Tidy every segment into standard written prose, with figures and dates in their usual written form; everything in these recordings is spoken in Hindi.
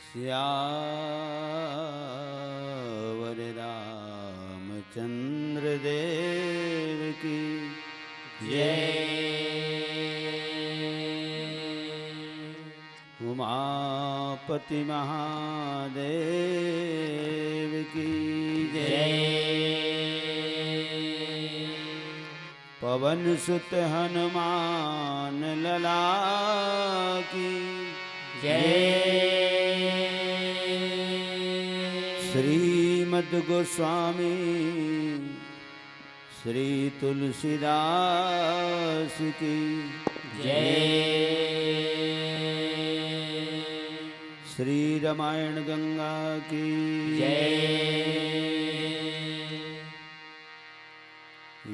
सियावर रामचंद्र देव की जय। उमापति महादेव की जय। पवन सुत हनुमान लला की जय। श्रीमद् गोस्वामी श्री तुलसीदास की जय। श्री रामायण गंगा की जय।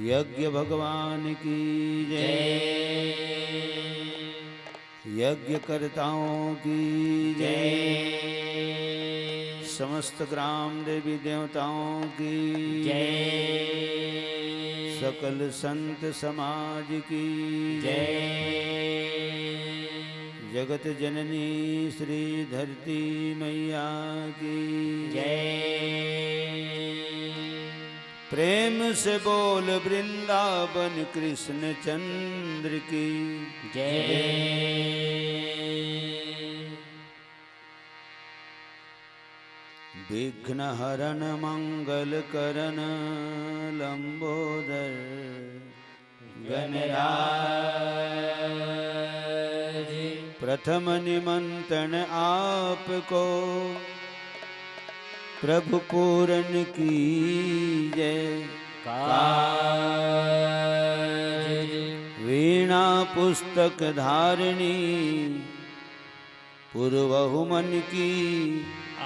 यज्ञ भगवान की जय। यज्ञकर्ताओं की जय। समस्त ग्राम देवी देवताओं की जय। सकल संत समाज की जय। जगत जननी श्री धरती मैया की जय। प्रेम से बोल वृंदावन कृष्ण चंद्र की जय। विघ्न हरण मंगल करण लंबोदर गणराज। प्रथम निमंत्रण आपको प्रभु पूरन की जय। काज वीणा पुस्तक धारिणी पुरवहु मन की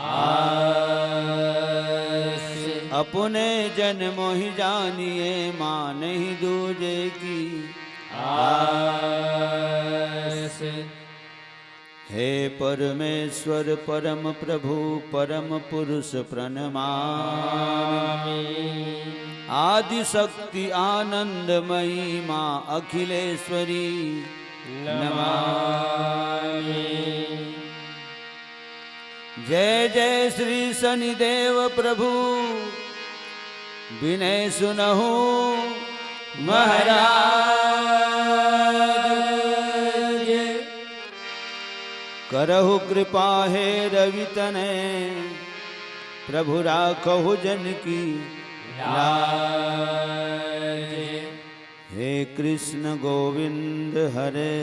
आस। अपने जन मोहि जानिए मानहि दूजे की आस। हे परमेश्वर परम प्रभु परम पुरुष प्रणमामि। आदि शक्ति आनंदमयी माँ अखिलेश्वरी नमामि। जय जय श्री शनिदेव प्रभु विनय सुनहु महाराज। करहु कृपा हे रवि तनय प्रभु राखहु जन की लाज। हे कृष्ण गोविंद हरे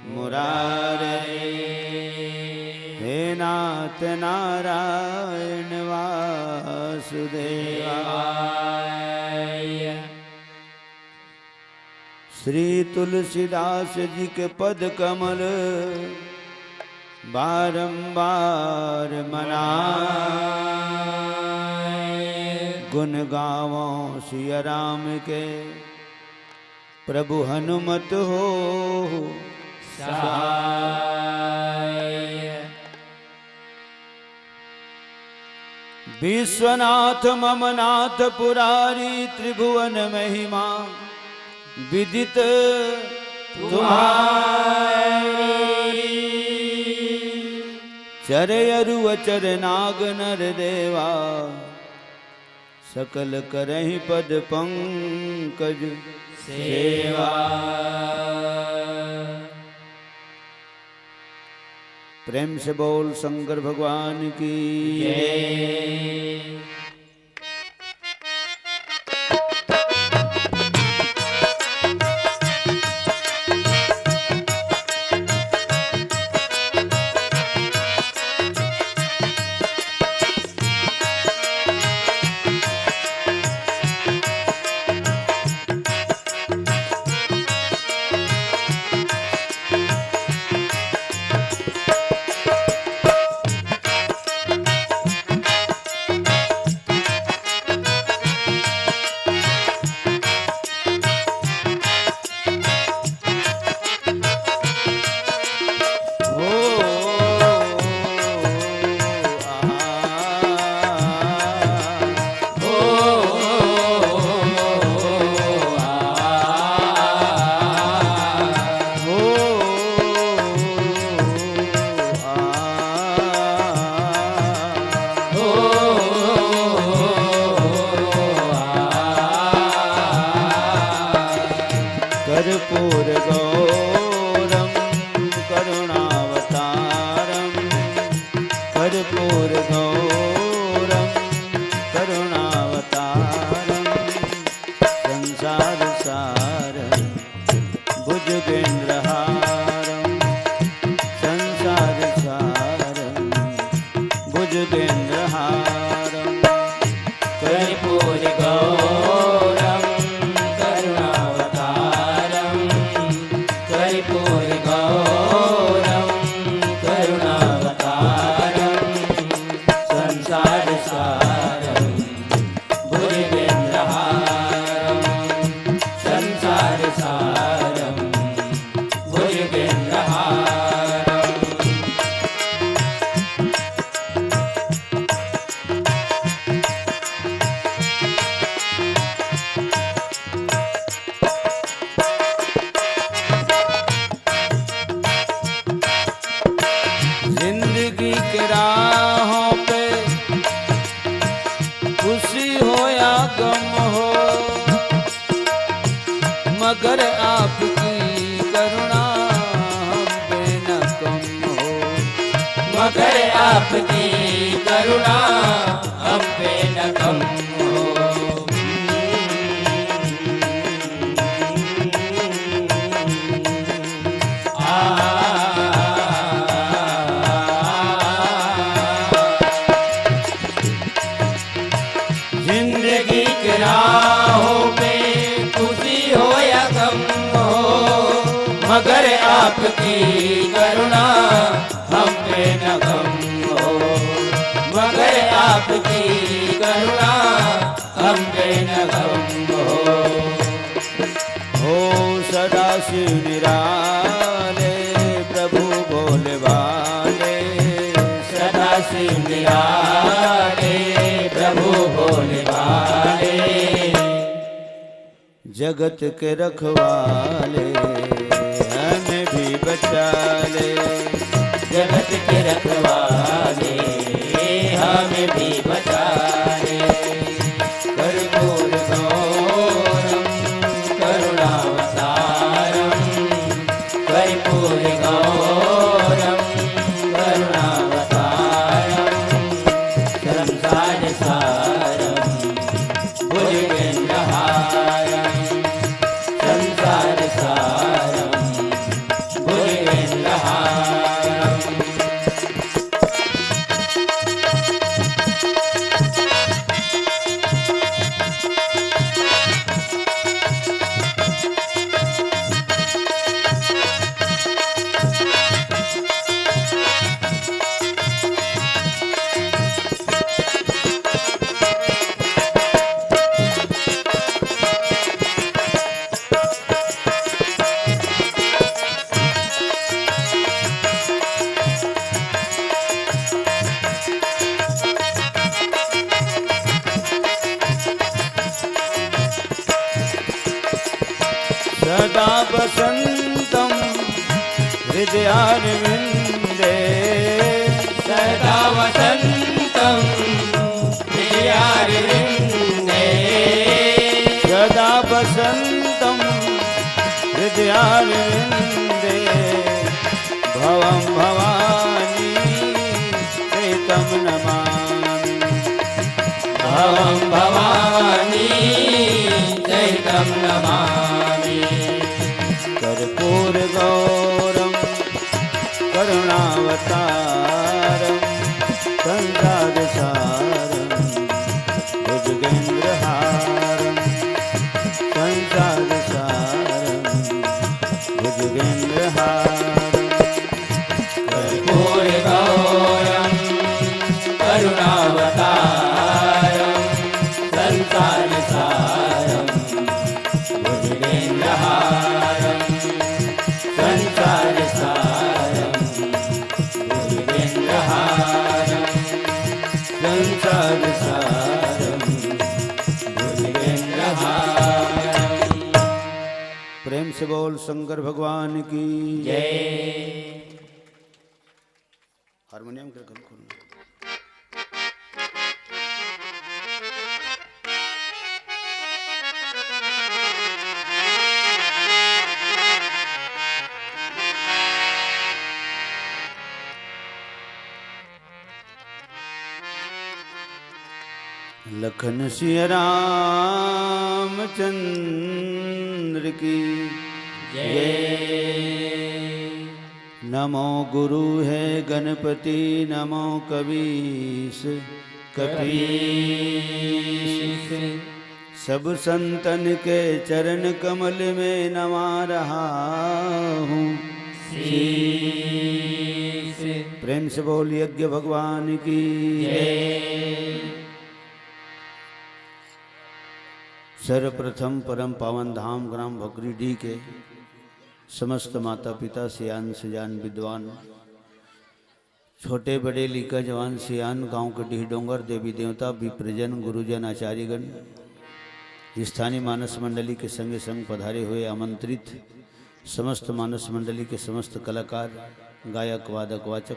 मुरारे। हे नाथ नारायण वासुदेवाय। श्री तुलसीदास जी के पद कमल बारंबार मनाए। गुण गावों सिया राम के प्रभु हनुमत हो सहाय। विश्वनाथ ममनाथ पुरारी त्रिभुवन महिमा विदित तुम्हारी। चरयरु अचर नाग नर देवा सकल करहि पद पंकज सेवा। प्रेम से बोल शंकर भगवान की जय। कर्पूरगौरं करुणावतारं कर्पूरगौरं करुणावतारं संसारसारं भुजगेन्द्रहारं संसारसारं भुजगेन्द्रहारं कर्पूरगौरं करुणावतारं कर्पूरगौरं करुणावतारं संसारसारं भुजगेन्द्रहारं संसारसारं भुजगेन्द्रहारं जिंदगी के राहों पे खुशी हो या गम हो, मगर आपकी करुणा हम पे न कम हो। मगर आपकी करुणा हम पे न कम हो। जिंदगी के राहों पे खुशी हो या गम हो, मगर आपकी करुणा हम पे न गम हो। मगर आपकी करुणा हम पे न गम हो सदा शिव निराले प्रभु बोले वाले, सदा शिव निराले प्रभु भोले वाले, जगत के रखवाले हमें भी बचा ले। जगत के रखवाले हमें भी बचा ले। कर्पूरगौरं करुणावतारं कर्पूरगौरं करुणावतारं संसारसारं भुजगेन्द्रहारं संसारसारं भुजगेन्द्रहारं सदा वसन्तं हृदयारविन्दे, सदा वसन्तं हृदयारविन्दे, सदा वसन्तं हृदयारविन्दे, भवं भवानी चैतं नमामि। भवं भवानी चैतं नमामि। कर्पूरगौरं करुणावतारं संसारसारं भुजगेन्द्रहारं संसारसारं भुजगेन्द्रहारं कर्पूरगौरं करुणावतारं संसारसारं भुजगेन्द्रहारं संसारसारं भुजगेन्द्रहारं संसारसारं भुजगेन्द्रहारं। प्रेम से बोल शंकर भगवान की जय। हारमोनियम के गम खोलना। लखन सिंह रामचंद्र की जय। नमो गुरु है गणपति नमो कबीस कपीस सब संतन के चरण कमल में नमा रहा हूँ शीश। प्रेम से बोल यज्ञ भगवान की जय। सर्वप्रथम परम पावन धाम ग्राम भकरीडीह के समस्त माता पिता सियान सजान विद्वान छोटे बड़े लिखा जवान सियान गांव के डीह डोंगर देवी देवता विप्रजन गुरुजन आचार्यगण स्थानीय मानस मंडली के संगे संग पधारे हुए आमंत्रित समस्त मानस मंडली के समस्त कलाकार गायक वादक वाचक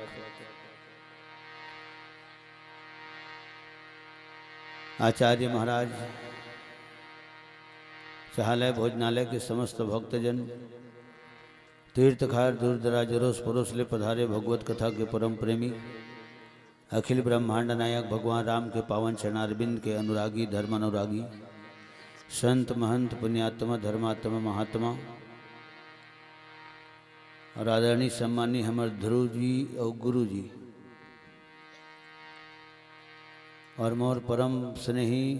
आचार्य महाराज चाहालय भोजनालय के समस्त भक्तजन तीर्थखार दूर दराज अरोस परोस ले पधारे भगवत कथा के परम प्रेमी अखिल ब्रह्मांड नायक भगवान राम के पावन चरणारविंद के अनुरागी धर्म अनुरागी संत महंत पुण्यात्मा धर्मात्मा महात्मा और आदरणीय सम्मानी हमारे ध्रुव जी और गुरु जी और मोर परम स्नेही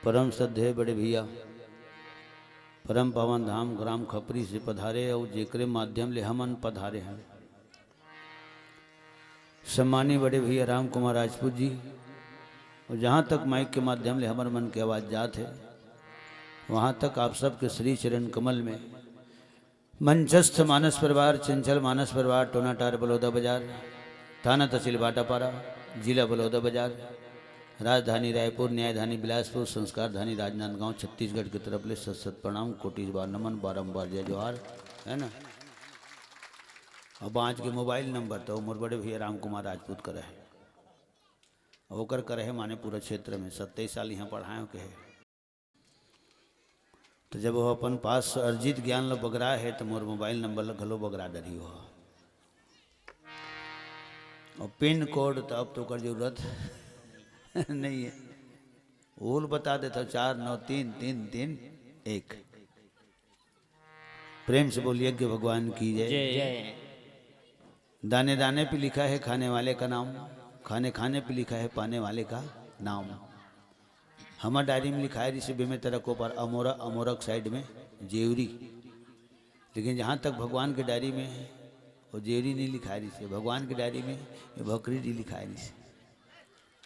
परम श्रद्धेय बड़े भैया परम पावन धाम ग्राम खपरी से पधारे और जेकरे माध्यम ले हमन पधारे हैं सम्मानी बड़े भैया राम कुमार राजपूत जी और जहाँ तक माइक के माध्यम ले हमारे मन की आवाज़ जात है वहाँ तक आप सबके श्री चरण कमल में मंचस्थ मानस परिवार चंचल मानस परिवार टोनाटार बलौदा बाजार थाना तहसील बाटापारा जिला बलौदा बाजार राजधानी रायपुर न्यायधानी बिलासपुर संस्कारधानी राजनांदगांव छत्तीसगढ़ की तरफ ले सत सत प्रणाम कोटिस बार नमन बारंबार जय जोहार है ना। अब आज के मोबाइल नंबर तो मोर बड़े भैया राम कुमार राजपूत करे है होकर करे है माने पूरा क्षेत्र में 27 साल यहाँ पढ़ाए के है तो जब वो अपन पास अर्जित ज्ञान लो बगरा है तो मोर मोबाइल नंबर घलो बगरा डरी हो और पिन कोड तो अब तो कर जरूरत नहीं है ओल बता देता 493331 प्रेम से बोलिए कि भगवान की जय। दाने दाने पे लिखा है खाने वाले का नाम खाने खाने पे लिखा है पाने वाले का नाम। हमारे डायरी में लिखा है जिसे बेमे तरको पर अमोरा अमोरक साइड में जेवरी लेकिन जहाँ तक भगवान के डायरी में वो जेवरी नहीं लिखा है जिसे भगवान की डायरी में ये भकरीडीह लिखा है जिसे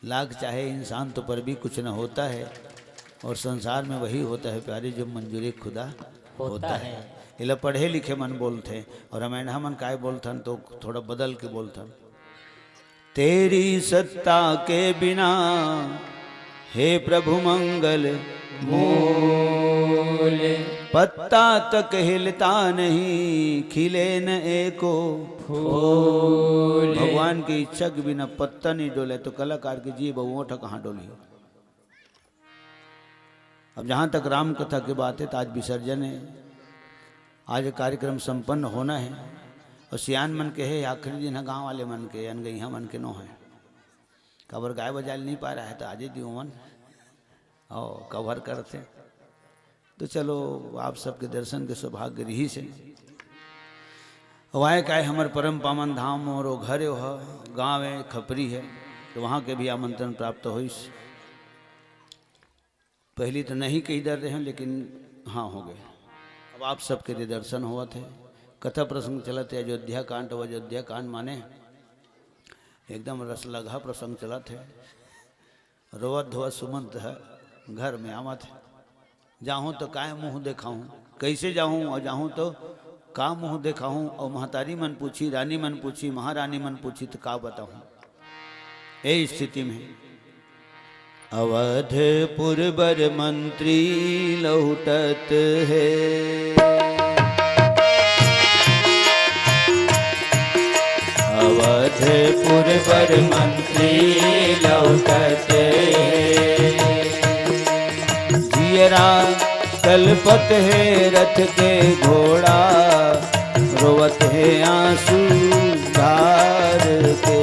लाख चाहे इंसान तो पर भी कुछ न होता है और संसार में वही होता है प्यारे जो मंजूरी खुदा होता है। इला पढ़े लिखे मन बोलते और हम मन काय बोलथन तो थोड़ा बदल के बोलथन तेरी सत्ता के बिना हे प्रभु मंगल मूल पत्ता तक हिलता नहीं खिले न एको फूल। भगवान की इच्छा के बिना पत्ता नहीं डोले तो कलाकार की जी बहुओठा कहाँ डोली। अब जहाँ तक राम कथा की बात है तो आज विसर्जन है आज कार्यक्रम संपन्न होना है और सियान मन के है आखिरी दिन है गाँव वाले मन के अन गई मन के नो है कवर गाय बजा नहीं पा रहा है तो आज दियो मन ओ कवर करते तो चलो आप सबके दर्शन के सौभाग्य रही से वाय का हमारे परम पावन धाम और वो घर है गाँव है खपरी है तो वहाँ के भी आमंत्रण प्राप्त हो। पहली तो नहीं के इधर रहे लेकिन हाँ हो गए अब आप सबके लिए दर्शन हुआ थे कथा प्रसंग चला थे अयोध्या कांड और अयोध्या कांड माने एकदम रसलगा प्रसंग चला थे रोवत धोवत सुमंत है घर में आवा थे जाऊँ तो काय मुँह देखाऊँ कैसे जाऊँ और जाऊँ तो का मुँह देखाऊँ और महतारी मन पूछी रानी मन पूछी महारानी मन पूछी तो का बताऊँ। ए स्थिति में अवधपुर बर मंत्री लौटत है अवधपुर बर मंत्री लौटत जियरा कलपत है रथ के घोड़ा रोवत है आंसू धार के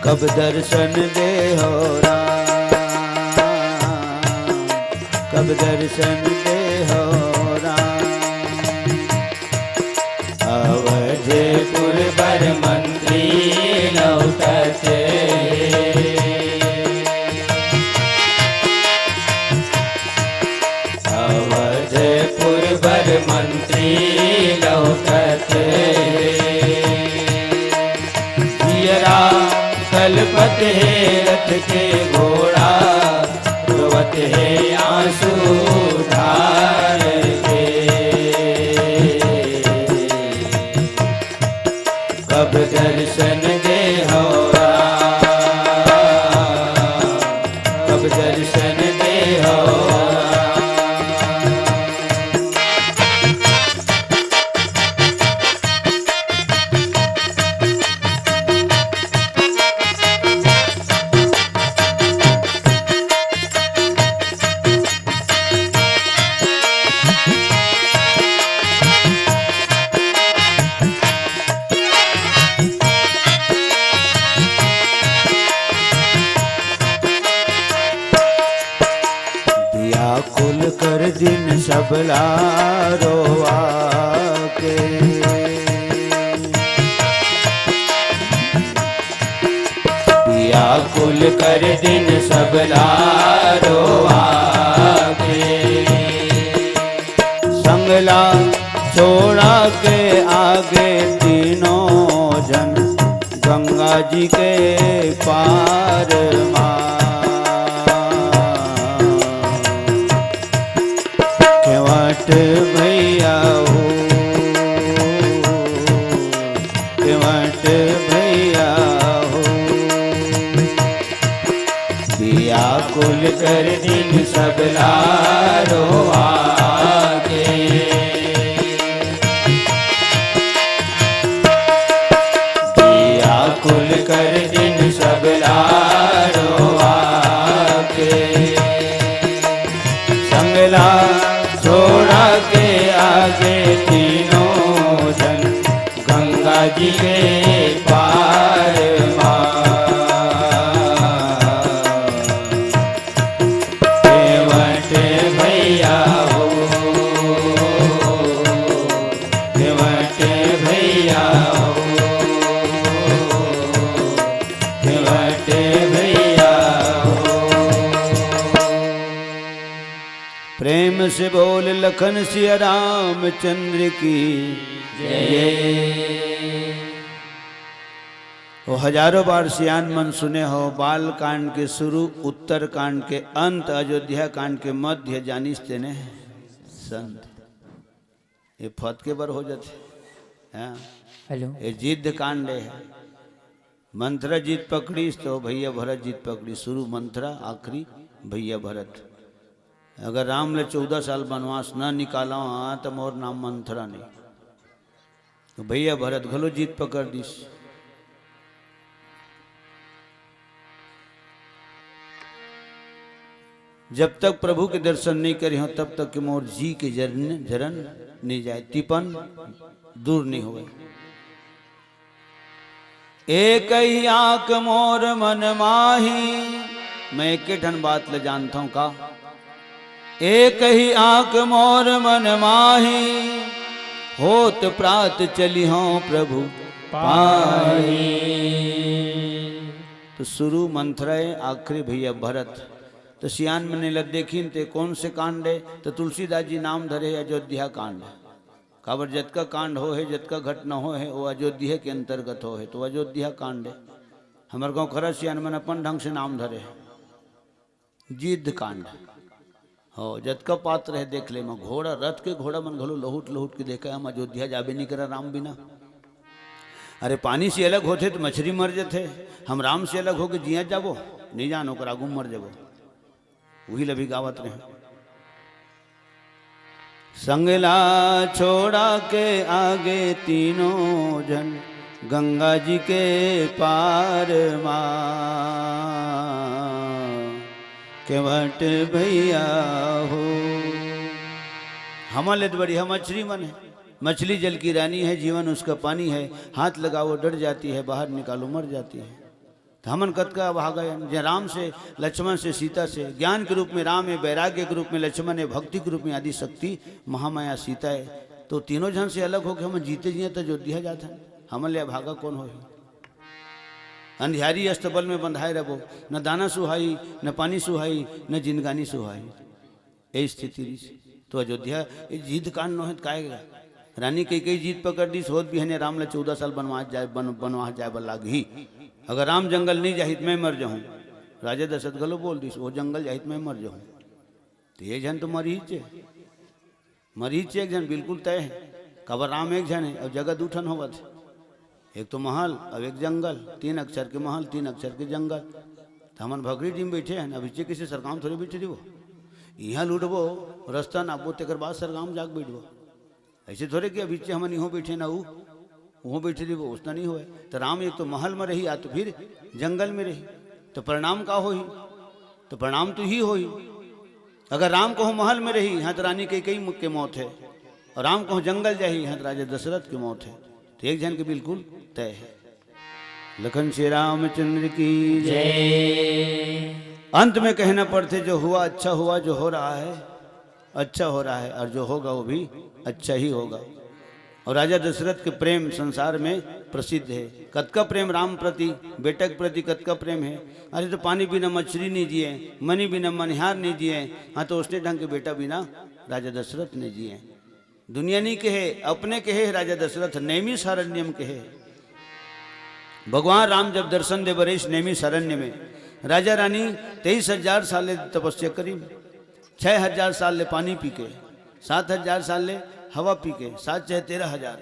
कब दर्शन दे हो राम, कब दर्शन दे हो राम। अवधपुर बर मंत्री लौटते, अवधपुर बर मंत्री लौटते, जियरा कलपत है रथ के घोड़ा, रोवत है आंसू धार के। कब दर्शन दे हो राम, कब दर्शन दे हो व्याकुल कर दिन सबला रोवा के, व्याकुल कर दिन सबला रोआ के। संगला छोड़ा के आगे तीनों जन, गंगा जी के पार केवट भैया हो, केवट भैया हो। व्याकुल कर दिन सबला रोआ के, व्याकुल कर दिन सबला रोआ के। संगला छोड़ा के आगे तीनों जन, गंगा जी के पार केवट भैया हो, केवट भैया हो, केवट भैया हो। प्रेम से बोल लखन सिया रामचंद्र की जय। वो हजारों बार सियान मन सुने हो, बाल कांड के शुरू, उत्तर कांड के अंत, अयोध्या कांड के मध्य जानिस तेने संत। ये फत के बर हो जाते हैं। हेलो, ये जिद्द कांड है। मंत्रा जीत पकड़ी तो भैया भरत जीत पकड़ी, शुरू मंत्रा आखिरी भैया भरत। अगर राम ने 14 साल वनवास न निकाला तो मोर नाम मंथरा नहीं, तो भैया भरत घलो जीत पकड़ दीस। जब तक प्रभु के दर्शन नहीं करी हो तब तक कि मोर जी के जरन नहीं जाए, तिपन दूर नहीं हुए। एक ही आंख मोर मन माही, मैं एक ठन बात ले जानता हूं का। एक ही आंख मोर मन माही, होत प्रात चली हूं प्रभु पाही। तो शुरू मंथरा आखिरी भैया भरत। तो सियान में नहीं लग देखी ते कौन से कांड है, तो तुलसीदास जी नाम धरे अयोध्या कांड। काबर जत का कांड हो है, जत का घटना हो है, वो अयोध्या के अंतर्गत हो है, तो अयोध्या कांड है। हमारे गाँव खरा सियान में अपन ढंग से नाम धरे है जिद्द कांड हो। जत का पात्र है देख ले, मैं घोड़ा रथ के घोड़ा मन घलो लहुट लहुट के देखा, हम अयोध्या जाबे नहीं करा राम बिना। अरे पानी से अलग होते तो मछली मर जाते, हम राम से अलग होके जिया जाबो नहीं जानो कर आगू मर जाबो। वही लभी गावत रहे। संगला छोड़ा के आगे तीनों जन, गंगा जी के पार केवट भैया हो। हम लेत बढ़िया मछली मन है, मछली जल की रानी है, जीवन उसका पानी है। हाथ लगाओ डर जाती है, बाहर निकालो मर जाती है। तो हमन कत का भागा जे राम से लक्ष्मण से सीता से, ज्ञान के रूप में राम है, वैराग्य के रूप में लक्ष्मण है, भक्ति के रूप में आदि शक्ति महामाया सीता है। तो तीनों जन से अलग होकर हम जीते जिए तो अयोध्या जाता हमन ले भागा कौन हो। अंधियारी अस्तबल में बंधाए रहो, न दाना सुहाई, न पानी सुहाई, न जिनगानी सुहाई, यही स्थिति रही। तो अयोध्या जीत कांड न काएगा। रानी कई जीत पकड़ दी, सोच भी है राम ला 14 साल बनवास जाए बल्ला ही। अगर राम जंगल नहीं जाहित मैं मर जाऊँ, राजा दशरथ गलो बोल दी वो जंगल जाहित मैं मर जाऊँ। तो ये जन तो मरीच एक जन बिल्कुल तय है। कबर राम एक जन है और जगह दूठन होगा थे, एक तो महल अब एक जंगल, 3 अक्षर के महल 3 अक्षर के जंगल। तो हमन भगरी टीम बैठे हैं, अभी किसी सरगाम थोड़ी बैठे वो, यहाँ लूटबो रास्ता नापबो तेकर बाद सरगाम जाग बैठबो। ऐसे थोड़े कि अभी हमन यहाँ बैठे ना वहाँ बैठे रही वो उसना नहीं हुआ। तो राम एक तो महल में रही, या तो फिर जंगल में रही। तो परिणाम का हो ही, तो परिणाम तो ही हो ही। अगर राम को महल में रही, यहाँ तो रानी कई के मौत है, और राम को जंगल जाही, यहाँ तो राजा दशरथ की मौत है। तो एक जन के बिल्कुल तय है। लखन श्री रामचंद्र की जय। अंत में कहना पड़ते जो हुआ अच्छा हुआ, जो हो रहा है अच्छा हो रहा है, और जो होगा वो भी अच्छा ही होगा। और राजा दशरथ के प्रेम संसार में प्रसिद्ध है। कत का प्रेम राम प्रति, बेटे के प्रति कत का प्रेम है। अरे तो पानी बिना मछली नहीं जिए, मनी बिना मनिहार नहीं जिए, हाँ तो उसने ढंग के बेटा बिना राजा दशरथ ने जिए। दुनिया नहीं कहे, अपने कहे राजा दशरथ नेमी सारण्यम कहे। भगवान राम जब दर्शन दे बरेश नेमी सारण्य में, राजा रानी 23,000 साल तपस्या करी, 6,000 साल ले पानी पी के, 7,000 साल ले हवा पी के, 7-13,000,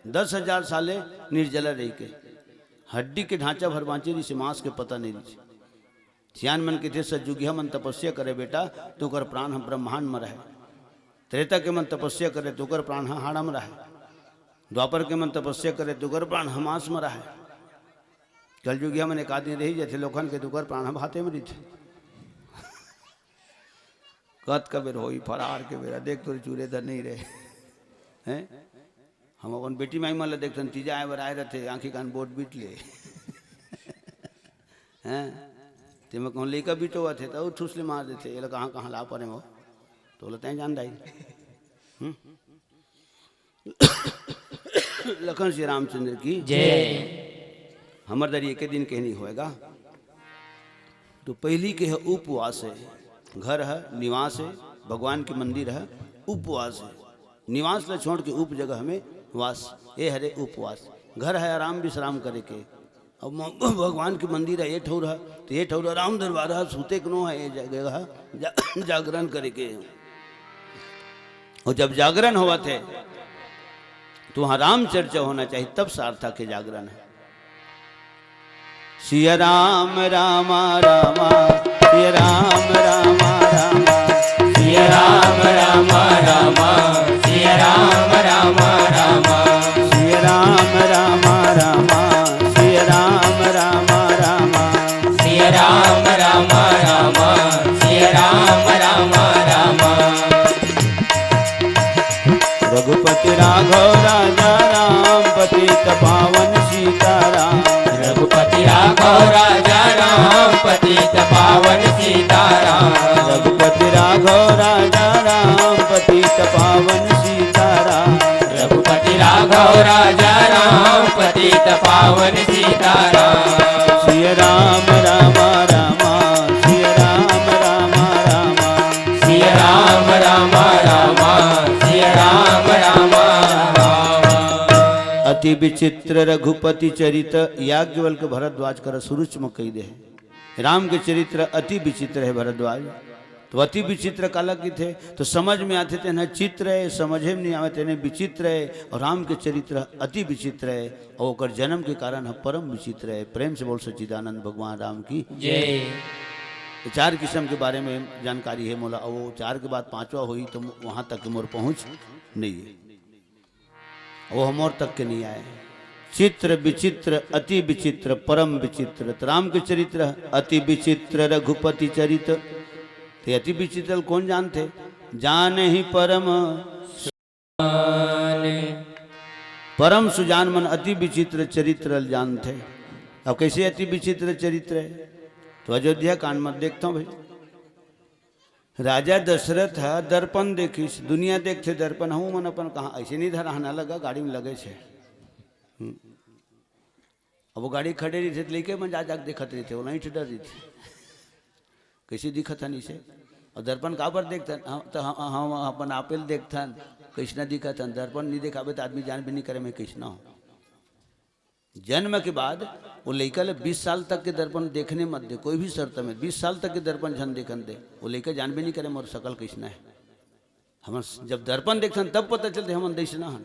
10,000 साल निर्जला रही के, हड्डी के ढांचा भर बाँचे रही से, मांस के पता नहीं रही। सियान मन के थे सज्जुगिया मन तपस्या करे बेटा तो कर प्राण हम ब्रह्मांड में रहे। त्रेता के मन तपस्या करे तो कर प्राण हाड़ा में रहे। द्वापर के मन तपस्या करे तो कर प्राण हमास में रहे। कलयुगिया मन एक आदमी रही जैसे लोखन के दुकर प्राण हम हाथे में रही थे। कत का बेर हो फरार के बेरा देख तो चूरे धर नहीं रहे हैं। हम अपन बेटी माई मन देखते तीजा आए बर आए रहते, आँखी कान बोट बीट लिए हैं। ते मैं कहूँ लेका बीटो हुआ थे तो ठूसले मार देते, ये कहाँ कहाँ ला पड़े वो तो बोलते हैं जान दाई। लखन श्री रामचंद्र की जय। हमर दर एक दिन कहनी होएगा। तो पहली के है उपवास है, घर है निवास है, भगवान के मंदिर है उपवास है। निवास ला छोड़ के उप जगह में वास, ये हरे उपवास। घर है आराम विश्राम करे के, अब भगवान के मंदिर है ये ठौर है, तो ये ठौर आराम दरबार है, सूते कनो है ये जगह जागरण करे के। और जब जागरण हुआ थे तो वहाँ राम चर्चा होना चाहिए, तब सार्थक के जागरण है। सिया राम रामा रामा, सिया राम रामा रामा, सिया राम रामा रामा, सिया राम रामा रामा, सिया राम रामा रामा, सिया राम रामा रामा, सिया राम रामा रामा, सिया राम रामा रामा। रघुपति राघव राजा राम, पतित पावन सीताराम। रघुपति राघव राजा राम, पतित पावन सीताराम। रघुपति राघव राजा राम, पतित पावन सीताराम। रघुपति राघव राजा राम, पतित पावन सीताराम। सिया राम रामा रामा, सिया राम रामा रामा, सिया राम रामा रामा, सिया राम रामा रामा। अति विचित्र रघुपति चरित, याज्ञवल्क्य भरद्वाज कर सुरुच में कही दे। राम के चरित्र अति विचित्र है भरद्वाज। तो अति विचित्र काला की थे तो समझ में आते थे ना चित्र है, समझे में नहीं आते ने विचित्र है। और राम के चरित्र अति विचित्र है, और ओकर जन्म के कारण है परम विचित्र है। प्रेम से बोल सच्चिदानंद भगवान राम की जय। 4 किस्म के बारे में जानकारी है मोला, और वो 4 के बाद 5वां हुई तो वहाँ तक मोर पहुँच नहीं है, वो हम और तक के नहीं आए। चित्र विचित्र अति विचित्र परम विचित्र। तो राम के चरित्र अति विचित्र रघुपति चरित। तो अति विचित्र कौन जानते? जाने ही परम परम सुजान मन अति विचित्र चरित्र जानते। अब कैसे अति विचित्र चरित्र है। तो अयोध्या कांड में देखता हूँ भाई, राजा दशरथ है दर्पण देखी, दुनिया देखते दर्पण हूँ मन अपन कहाँ ऐसे नहीं धरा ना लगा गाड़ी में लगे छे। अब वो गाड़ी खड़े रही थे लेके मन जा देखत रही थे, वो नहीं डर रही थी कैसे दिखत हन इसे। और दर्पण का पर देखता तो हम अपन आपेल देखता कैसना दिखत हन, दर्पण नहीं देखाबे तो आदमी जान भी नहीं करे मैं कैसना हूँ। जन्म के बाद वो लड़का ले 20 साल तक के दर्पण देखने मत दे, कोई भी शर्त में 20 साल तक के दर्पण झन देखन दे, वो लड़का जान भी नहीं करे मोर शकल कैसना है। हम जब दर्पण देखते तब पता चलते हम दैसना हन।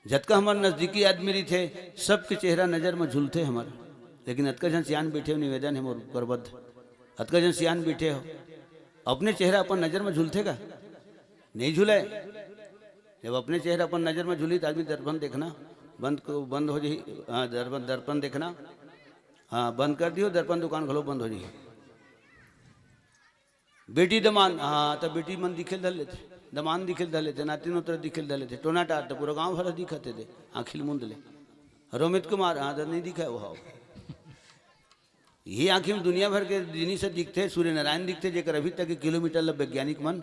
झटका हमारे नजदीकी आदमी रही थे सबके चेहरा नजर में झूलते हमारे, लेकिन अतका जन सियान बैठे हो, निवेदन है मोर करबद्ध, अतका जन सियान बैठे हो अपने चेहरा अपन नजर में झूलते का नहीं झूले। जब अपने चेहरा अपन नजर में झूली तो आदमी दर्पण देखना बंद हो जाए। हाँ दर्पण देखना हाँ बंद कर दियो, दर्पण दुकान खोलो बंद हो जाए। बेटी दमान हाँ तो बेटी मन दिखे धर लेते, दमान दिखे धर लेते, नातिन उतर दिखे धर लेते, टोना टाट तो पूरा गांव भर दिखाते थे आखिल मुंद ले। रोमित कुमार हाँ तो नहीं दिखा वो हाव ये आँखी में दुनिया भर के जिनी से दिखते, सूर्य नारायण दिखते जेकर अभी तक किलोमीटर ल वैज्ञानिक मन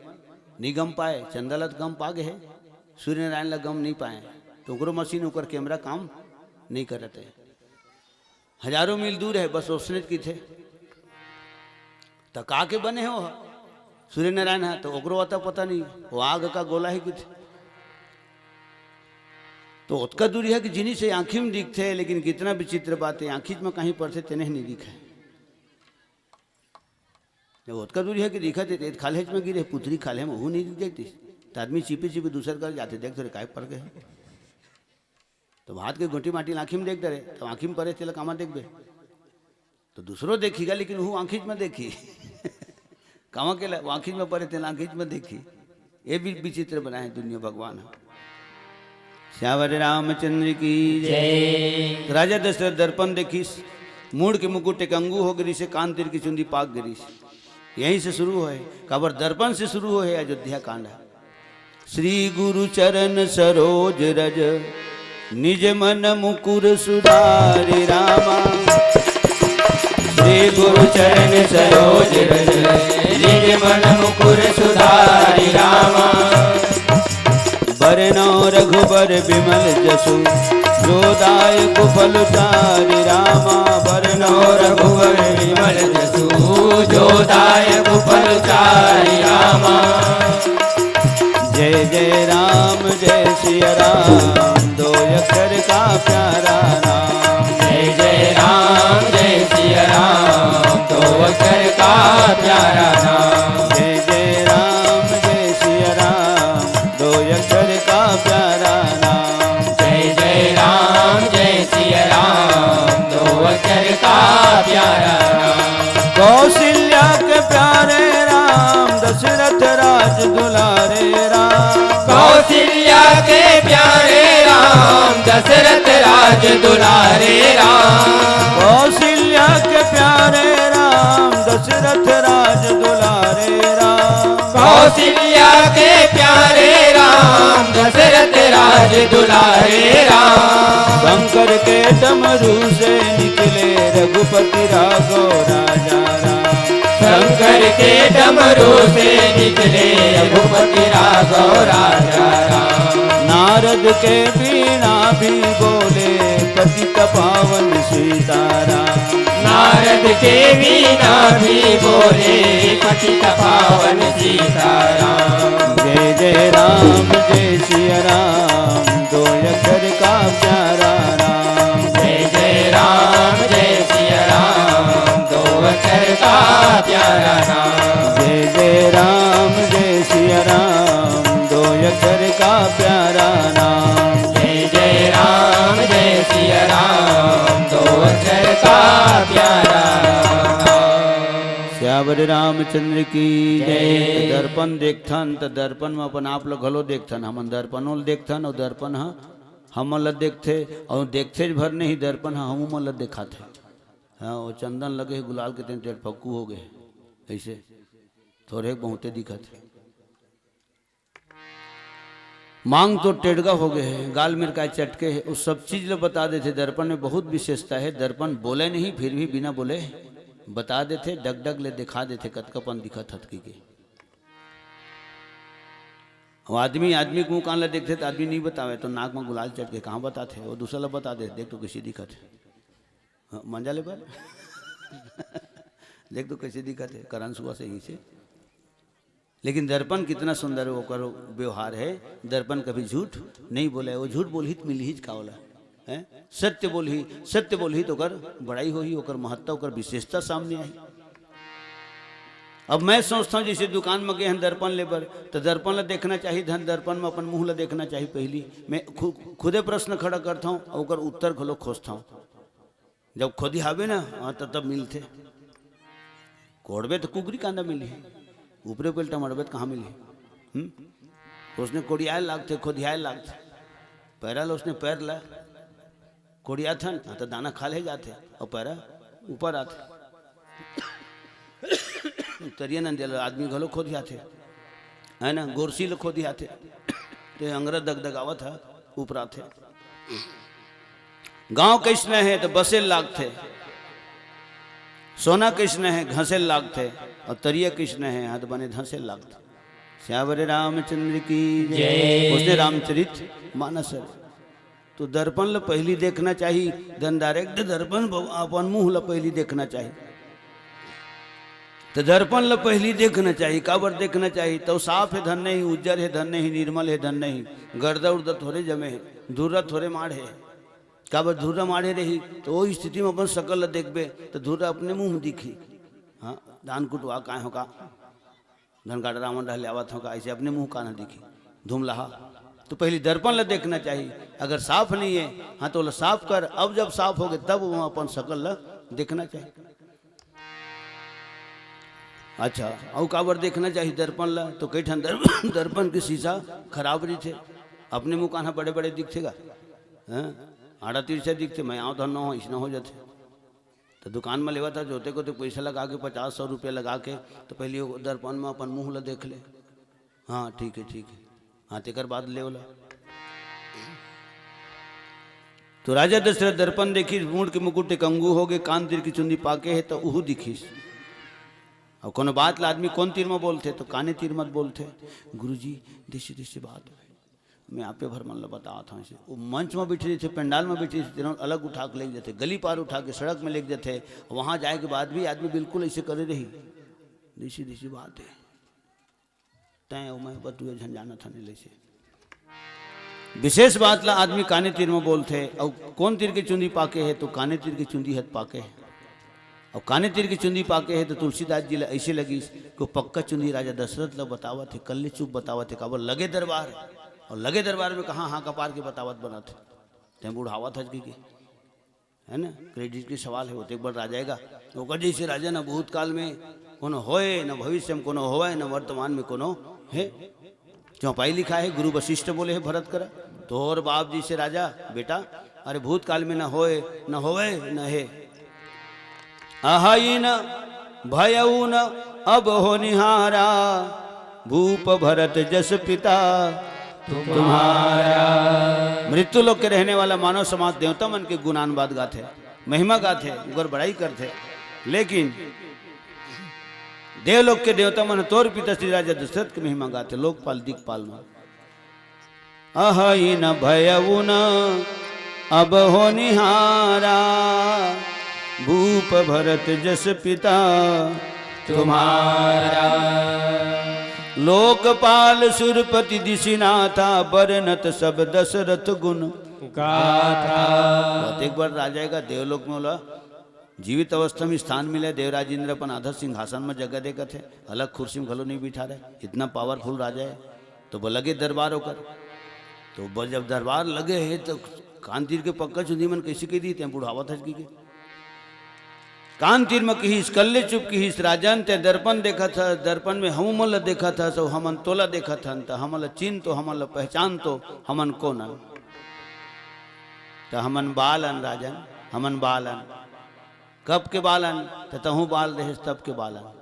निगम पाए, चंदला गम पा गए है, सूर्य नारायण ला गम नहीं पाए तो ओकरो मशीन ओकर कैमरा काम नहीं करते। हजारों मील दूर है बस उसने की थे तका के बने हो सूर्य नारायण है तो ओकरो आता पता नहीं वो आग का गोला है कुछ। तो उतका दूरी है कि जिन्हीं से आंखी में दिखते है, लेकिन कितना विचित्र बात है आंखी में कहीं पर थे तेने नहीं दिखा। जब उतका दूरी है कि दिखा थे खालेज में गिरे पुतरी खाले में वो नहीं दिख जाती तो आदमी चिपी चिपी दूसर कर जाते देख थोड़े काय पड़ गए तो हाथ के गोटी माटी आँखी में देख दे तो आँखी में पड़े तेल कामा देख बे तो दूसरों देखीगा, लेकिन वो आँखी में देखी कामा के वो आँखी में पड़े तेल आँखी में देखी। ये भी विचित्र बनाए दुनिया भगवान। श्यावर रामचंद्र की जय। राजा दशरथ दर्पण देखीस, मूड के मुकुट एक अंगू हो गिरी से, कान तीर की चुंदी पाक गिरी। यहीं से शुरू है काबर दर्पण से शुरू हो है अयोध्या कांड। श्री गुरु चरण सरोज रज निज मन मुकुर सुधारि रामा। श्री गुरु चरण सरोज रज निज मन मुकुर सुधारि रामा। बरनौ रघुबर विमल जसु जोदायक फल चारि रामा। बरनौ रघुबर विमल जसु जोदायक फल चारि रामा। जय जय राम जय सिया राम दो अक्षर का प्यारा नाम। जय जय राम जय सिया राम दो अक्षर का प्यारा नाम। जय जय राम जय सिया राम दो अक्षर का प्यारा नाम। जय जय राम जय सिया राम दो अक्षर का प्यारा नाम। कौशल्या के प्यारे राम दशरथ राज दुलारे राम। कौशल्या के प्यारे राम दशरथ राज दुलारे राम। कौशल्या के प्यारे राम दशरथ राज दुलारे राम। कौशल्या के प्यारे राम दशरथ राज दुलारे राम। शंकर के डमरू से निकले रघुपति राघव राजा राम। शंकर के डमरू से निकले रघुपति राघव राजा राम। नारद के बीना भी बोले पतित पावन सीताराम। नारद के वीणा भी बोले पतित पावन सीताराम। जय जय राम जय सिया राम दो अक्षर का प्यारा नाम। जय जय राम जय सिया राम दो अक्षर का प्यारा नाम। जय जय राम जय सिया राम दो अक्षर का प्यारा नाम। जय जय राम जय सिया राम दो अक्षर का प्यारा नाम। श्यावर रामचंद्र की जय। जय। दर्पण देखथन तो दर्पण में अपन आप लोग घलो देखथन, हम दर्पणों देखथन और दर्पण हम ल देखते और देखते भर नहीं दर्पण हम मन ल देखाते। हाँ वो चंदन लगे गुलाल के तेन टेट फक्कू हो गए ऐसे थोड़े बहुते दिखत। मांग तो टेढ़गा हो गए है, गाल मिरकाय चटके है, उस सब चीज लो बता देते। दर्पण में बहुत विशेषता है, दर्पण बोले नहीं फिर भी बिना बोले बता देते, डग डग ले दिखा देते कतकापन दिखत हथकी के। वो आदमी को मुँह कान ला देखते तो आदमी नहीं बतावे तो नाक में गुलाल चट के कहाँ बताते, वो दूसरा ला बता दे, देख तो कैसे दिखत है मंजा ले पर देख तो कैसे दिखत है करण सुबह से ही से। लेकिन दर्पण कितना सुंदर वो करो व्यवहार है, दर्पण कभी झूठ नहीं बोले, वो झूठ बोल ही मिल ही का बोला है, सत्य बोल ही तो कर बड़ाई हो ही होकर महत्ता होकर विशेषता सामने आई। अब मैं सोचता हूँ जैसे दुकान में गए हैं दर्पण लेबर तो दर्पण ला देखना चाहिए, धन दर्पण में अपन मुंह ला देखना चाहिए। पहली मैं खुदे प्रश्न खड़ा करता हूँ और उत्तर खलो खोजता हूँ। जब खुद ही आवे ना तो तब मिलते कोड़बे तो कुगरी कांदा मिली है, ऊपरे पेलटा मरबे तो कहाँ मिली उसने कोड़ियाए लागते खोदियाए लागते, पैरा ला उसने पैर ला कोड़िया था तो दाना खा ले जाते और पैरा ऊपर आते तरिया न दिल आदमी घलो खोद जाते है ना, गोरसी लो खोद जाते तो अंगरा दगदगावत है ऊपर आते। गांव कृष्ण है तो बसेल लागते, सोना कृष्ण है घसेल लागते और तरिया कृष्ण है हाथ बने धसेल लागते। श्यावर रामचंद्र की जय। उसने रामचरित मानस है तो दर्पण ला पहली देखना चाहिए, धन डायरेक्ट दर्पण अपन मुंह ला पहली देखना चाहिए। तो दर्पण ला पहली देखना चाहिए, काबर देखना चाहिए तो साफ है धन नहीं, उज्जर है धन नहीं, निर्मल है धन नहीं, गर्दा उर्दा थोड़े जमे है, धूरा थोड़े माड़ है। काबर धूरा माड़े रही तो वो स्थिति में अपन सकल ला देखबे तो धूरा अपने मुंह में दिखी। हाँ धान कुटवा का होगा धन गाड़ा रावण रह आवत होगा ऐसे अपने मुंह का ना दिखी धूम लहा। तो पहले दर्पण ला देखना चाहिए, अगर साफ नहीं है हाँ तो साफ कर, अब जब साफ हो गए तब वो अपन सकल ला देखना चाहिए। अच्छा और काबर देखना चाहिए दर्पण ला तो कई ठन दर्पण के शीशा खराब रही थे, अपने मुँह काना बड़े बड़े दिखतेगा आड़ा तिरछे दिखते, मैं आओ धन हो इसना हो जाते। तो दुकान में लेवा था जोते को तो पैसा लगा के 50-100 रुपये लगा के तो पहले दर्पण में अपन मुँह ला देख ले, हाँ ठीक है हाँ तेकर बाद ले वाला। तो राजा दशरथ दर्पण देखी, मूड के मुकुट कंगू हो गए, कान तीर की चुंदी पाके है तो उहू दिखीस। और कोनो बात ला आदमी कौन तीर में बोलते तो काने तीर मत बोलते। गुरुजी देशी बात है, मैं आप पे भर मन ला बता था ऐसे। वो मंच में बैठे थे, पंडाल में बैठे थे, अलग उठा के ले जाते, गली पार उठा के सड़क में ले जाते, वहाँ जाए के बाद भी आदमी बिल्कुल ऐसे करे रही। देशी बात है तय मैं बतुए झंझाना था नहीं से विशेष बात ला आदमी काने तीर में बोलते। और कौन तीर के चुंदी पाके है तो काने तीर की चुंदी हथ पाके है, और काने तीर की चुंदी पाके है तो तुलसीदास जी ला ऐसे लगी को पक्का चुंदी राजा दशरथ ला बतावा थे, कल्ले चुप बतावा थे, काबर लगे दरबार और लगे दरबार में कहाँ हाँ कपार के बतावत बना थे ते बुढ़ावा था की है ना, क्रेडिट के सवाल है। वो एक बार राजाएगा वो जैसे राजा न भूतकाल में कोनो होए न भविष्य में कोनो होए न वर्तमान में कोनो है। चौपाई लिखा है गुरु वशिष्ठ बोले है भरत करा तो और बाप जी से राजा बेटा अरे भूतकाल में न होए न होए न है, आहाई न भयऊ न अब हो निहारा, भूप भरत जस पिता तुम्हारा। मृत्यु लोक के रहने वाला मानव समाज देवता मन के गुणानुवाद गाते, महिमा गाते, उगर बड़ाई करते, लेकिन देवलोक के देवता मन तोर पिता श्री राजा दशरथ की महिमा गाते, लोकपाल दिक्पाल में। अहि न भयऊ न अब हो निहारा, भूप भरत जस पिता तुम्हारा। लोकपाल सुरपति दिशिनाथा, बरनत सब दशरथ गुण गाथा। एक बार राजा का देवलोक में बोला जीवित अवस्था में स्थान मिले, देवराज इंद्र अपन आधा सिंहासन में जगह देकर थे, अलग कुर्सी में घलो नहीं बिठा रहे, इतना पावरफुल राजा है। तो वो लगे दरबार होकर, तो जब दरबार लगे है तो कान तीर के पक्का चुंदी मन कैसे कह दी थे बुढ़ावा था की कान तीर में कहीस कल्ले चुप कहीस राजन ते दर्पण देखा था, दर्पण में हम मल देखा था, सो हमन तोला देखा था, तो हमल चिन्ह तो हमल पहचान तो हमन को न, तो हमन बालन राजन हमन बालन, कब के बालन तो तहु बाल रहे तब के बालन।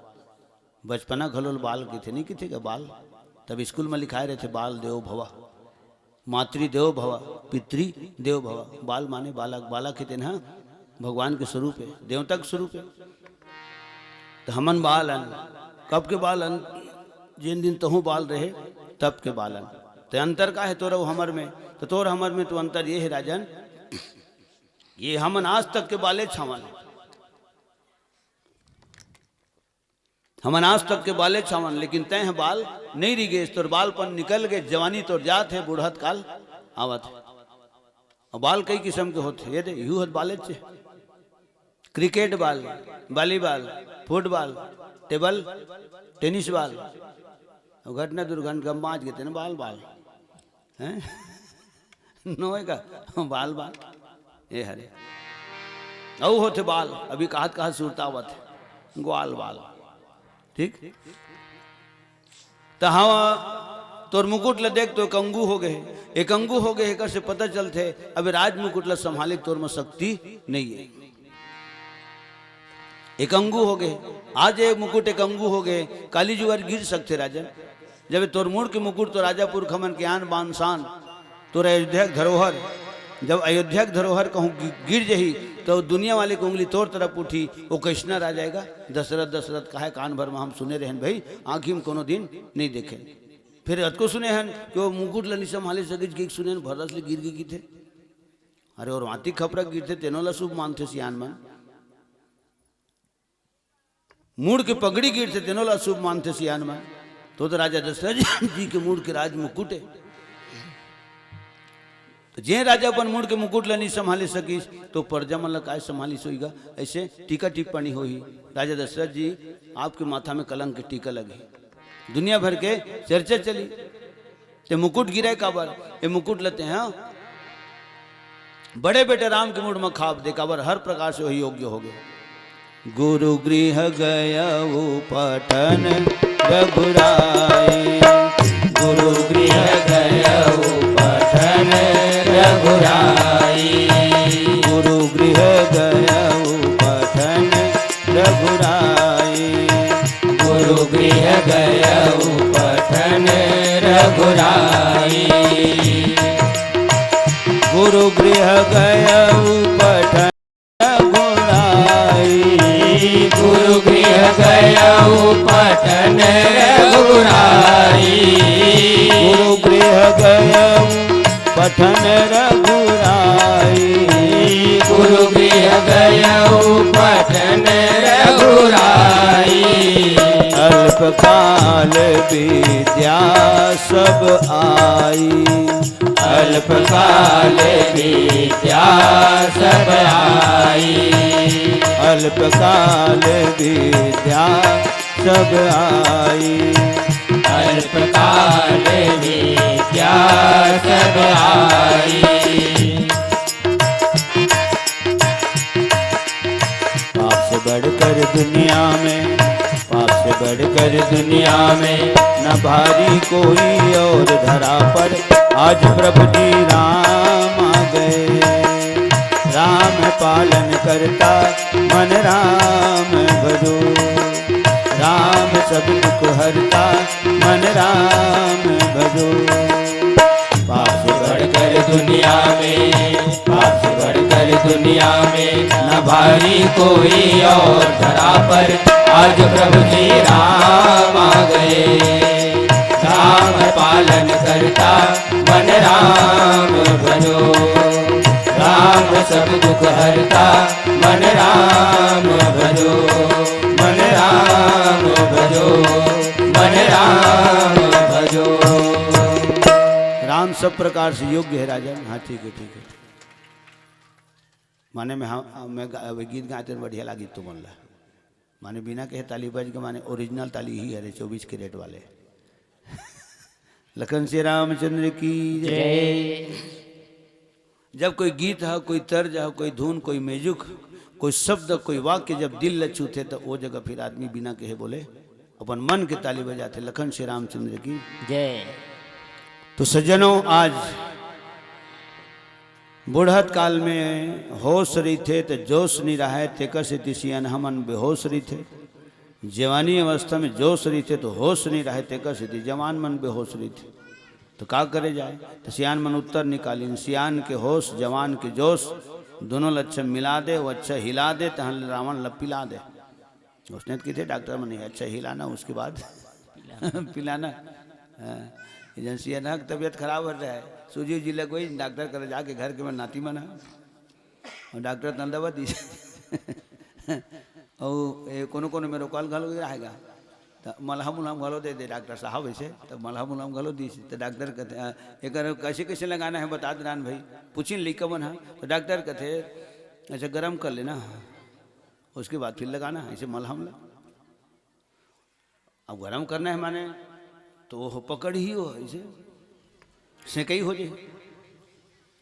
बचपना घलोल बाल की थे नहीं की थे बाल, तब स्कूल में लिखाए रहे थे बाल देव भवा, मातृदेव भव पितृदेव भव। बाल माने बालक, बालक कहते हैं भगवान के स्वरूप है, देवता के स्वरूप है। तो हमन बालन कब के बालन, जिन दिन तहु बाल रहे तब के बालन। तो अंतर का है तोरा हमर में, तो तोर हमर में तो अंतर ये है राजन, ये हमन आज तक के बाले छावन, हमन आज तक के बाले छावन, लेकिन तय है बाल नहीं रिगे, तोर बालपन निकल गए, जवानी तोर जात है, बूढ़त काल आवत है। और बाल कई किस्म के होते, ये दे यू हत बाले छे, क्रिकेट बाल, वॉलीबॉल, फुटबॉल, टेबल टेनिस बाल, और घटना दुर्घटना बाँच गए ना बाल बाल हैं नोए का बाल बाल ये हरे औ होते बाल। अभी कहा सुरतावत है ग्वाल बाल, ठीक। तो हाँ तोर मुकुट ल देख तो एक अंगू हो गए, एक अंगू हो गए, एक से पता चलते अभी राज मुकुट ल संभाले तोर में शक्ति नहीं है, एक अंगू हो गए। आज एक मुकुट एक अंगू हो गए, काली जुआर गिर सकते राजन। जब तोर मूड के मुकुट तो राजापुर खमन के आन बान शान, तोर अयोध्या धरोहर, जब अयोध्या धरोहर कहूँ गिर जही तो दुनिया वाले को उंगली तोर तरफ उठी, वो कैसना रह जाएगा। दशरथ दशरथ कहा कान भर में हम सुने रहन भाई, आँखी में कोनो दिन नहीं देखे। फिर अतको सुने हन कि वो मुकुट लनी संभाले सके सुने भरस ले गिर गई थे। अरे और माती खपरा गिरते तेनों ला शुभ मानते सियान मन, मूड के पगड़ी गिरते तेनों ला शुभ मानते सियान मन। तो राजा दशरथ जी के मूड के राज मुकुट है, तो जे राजा अपन मूड के मुकुट ला नहीं संभाले सकीस तो प्रजा मन ला काय संभाली सोईगा। ऐसे टीका टिप्पणी होई, राजा दशरथ जी आपके माथा में कलंक के टीका लगे, दुनिया भर के चर्चा चली। ते मुकुट गिरे काबर, ये मुकुट लेते हैं बड़े बेटे राम के मूड में खाप दे काबर हर प्रकार से वही योग्य हो गए। गुरु गृह गया वो पठन रघुराई, गुरु गृह गया वो पठन रघुराई, गुरु गृह गया वो पठन रघुराई, गुरु गृह गया वो पठन रघुराई, गुरु गृह गया वो पठन रघुराई, गुरु गृह गया वो पठन रघुराई, गुरु गृह गया पठन रघुराई, गुरु गृह गया वो पठन रघुराई, अल्पकाल विद्या सब आई, अल्पकाल विद्या सब आई, अल्पकाल विद्या सब आई, अल्पकाल विद्या सब आई, पाप से बढ़कर दुनिया में, पाप से बढ़कर दुनिया में न भारी कोई और धरा पर, आज प्रभु जी राम आ गए। राम पालन करता मन राम भजो, राम सब दुख हरता मन राम भजो। पाप से बढ़कर दुनिया में, पाप से बढ़कर दुनिया में न भारी कोई और धरा पर, आज प्रभु जी राम आ गए। राम पालन करता मन राम भजो, राम सब दुख हरता मन राम भजो, मन राम भजो, मन राम भजो। राम सब प्रकार से योग्य है राजन। हाँ ठीक है ठीक है। माने मैं हाँ मैं गीत गाते बढ़िया लगी तो बोल रहा माने बिना कहे ताली बज के माने ओरिजिनल ताली ही है 24 के रेट वाले। लखन श्री रामचंद्र की जय। जब कोई गीत है, कोई तर्ज है, कोई धुन, कोई म्यूजिक, कोई शब्द, कोई वाक्य जब दिल लचू थे तो वो जगह फिर आदमी बिना कहे बोले अपन मन के ताली बजाते। लखन श्री रामचंद्र की जय। तो सज्जनों, आज बुढ़त काल में होश रही थे तो जोश नहीं रहा है, तेकर से तिसियन हमन बेहोश रही थे। जवानी अवस्था में जोश रही थे तो होश नहीं रहे, तेकर से जवान मन बेहोश रही थे। तो का करे जाए। तो सियान मन उत्तर निकाली, सियान के होश जवान के जोश, दोनों लच्छन मिला दे, वो अच्छा हिला दे, तहन रावण लब पिला दे। उसने तो थे डॉक्टर मनी अच्छा हिलाना, उसके बाद पिलाना। एजेंसी ना तबीयत खराब हो रहा है, सूजी उजी लग गई, डॉक्टर कर जाके घर के में नाती मना और डॉक्टर तन दवा दी और कोनो कोनो मेरे कॉल घलो रहेगा तो मलहम उलहम घलो दे दे डॉक्टर साहब ऐसे, तो मलहम उलहम घलो दी तो डॉक्टर कहते एक कैसे कैसे लगाना है बता दे भाई, पूछिन लिखवन है तो डॉक्टर कहते अच्छा गर्म कर लेना, उसके बाद फिर लगाना ऐसे मलहम लग। अब गर्म करना है माने तो वो पकड़ ही हो ऐसे सेकई हो जाए।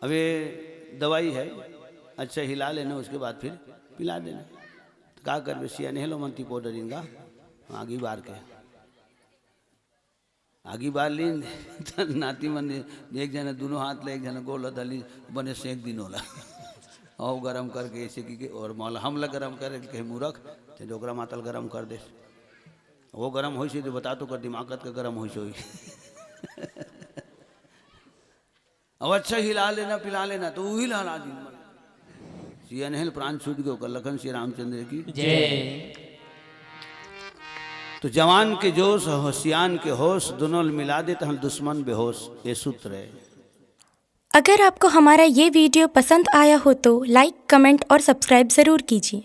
अब ये दवाई है अच्छा हिला लेना, उसके बाद फिर पिला देना। तो का कर सिया नहीं लो मंती पाउडर इनका आगी बार के आगी बार ली नाती मन एक जना दोनों हाथ ले एक जना गोल धली बने से एक दिन होला और गरम करके ऐसे की और मल हमला गरम करे कहीं मूर्ख तो डोकरा मातल गरम कर दे, वो गरम हो तो बता तो कर दिमागत का गरम हो अब अच्छा हिला लेना पिला लेना तो वही हिला दिन सिया नहीं प्राण छूट गयो लखन श्री रामचंद्र की जय। तो जवान के जोश होशियान के होश दोनों मिला दे तो दुश्मन बेहोश, ये सूत्र है। अगर आपको हमारा ये वीडियो पसंद आया हो तो लाइक, कमेंट और सब्सक्राइब ज़रूर कीजिए।